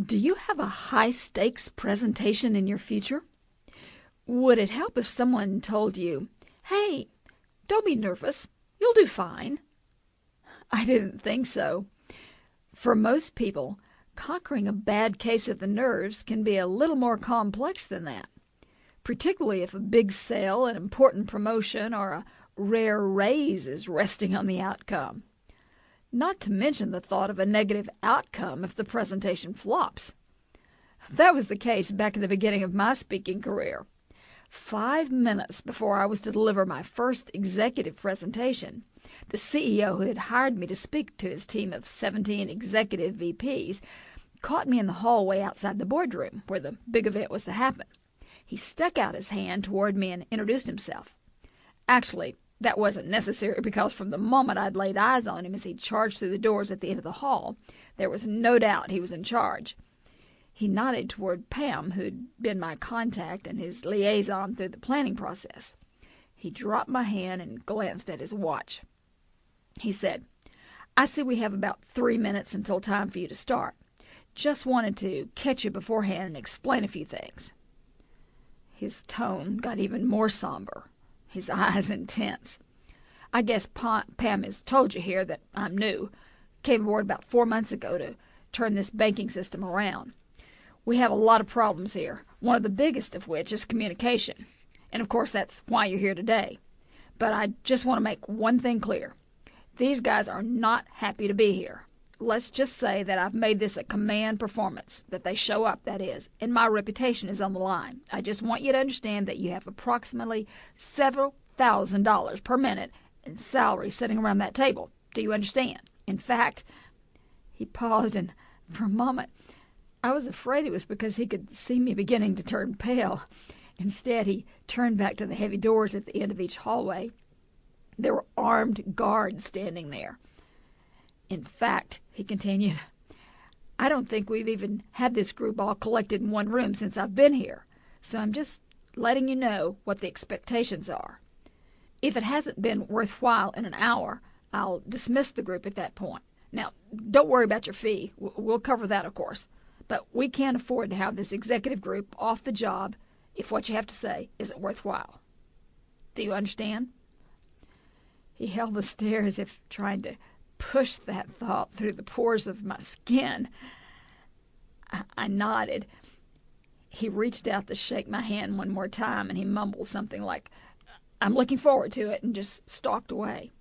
Do you have a high-stakes presentation in your future? Would it help if someone told you, "Hey, don't be nervous. You'll do fine"? I didn't think so. For most people, conquering a bad case of the nerves can be a little more complex than that, particularly if a big sale, an important promotion, or a rare raise is resting on the outcome. Not to mention the thought of a negative outcome if the presentation flops. That was the case back at the beginning of my speaking career. 5 minutes before I was to deliver my first executive presentation, the CEO who had hired me to speak to his team of 17 executive VPs caught me in the hallway outside the boardroom where the big event was to happen. He stuck out his hand toward me and introduced himself. Actually, that wasn't necessary because from the moment I'd laid eyes on him as he charged through the doors at the end of the hall, there was no doubt he was in charge. He nodded toward Pam, who'd been my contact and his liaison through the planning process. He dropped my hand and glanced at his watch. He said, "I see we have about 3 minutes until time for you to start. Just wanted to catch you beforehand and explain a few things." His tone got even more somber, his eyes intense. "I guess Pam has told you here that I'm new. Came aboard about 4 months ago to turn this banking system around. We have a lot of problems here, one of the biggest of which is communication. And of course that's why you're here today. But I just want to make one thing clear. These guys are not happy to be here. Let's just say that I've made this a command performance, that they show up, that is, and my reputation is on the line. I just want you to understand that you have approximately several $1,000s per minute in salary sitting around that table. Do you understand? In fact," he paused, and for a moment I was afraid it was because he could see me beginning to turn pale. Instead, he turned back to the heavy doors at the end of each hallway. There were armed guards standing there. "In fact," he continued, "I don't think we've even had this group all collected in one room since I've been here, so I'm just letting you know what the expectations are. If it hasn't been worthwhile in an hour, I'll dismiss the group at that point. Now, don't worry about your fee. We'll cover that, of course. But we can't afford to have this executive group off the job if what you have to say isn't worthwhile. Do you understand?" He held the stare as if trying to push that thought through the pores of my skin. I nodded. He reached out to shake my hand one more time, and he mumbled something like, "I'm looking forward to it," and just stalked away.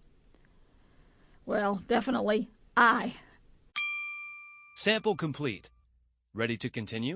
Well, definitely, Sample complete. Ready to continue?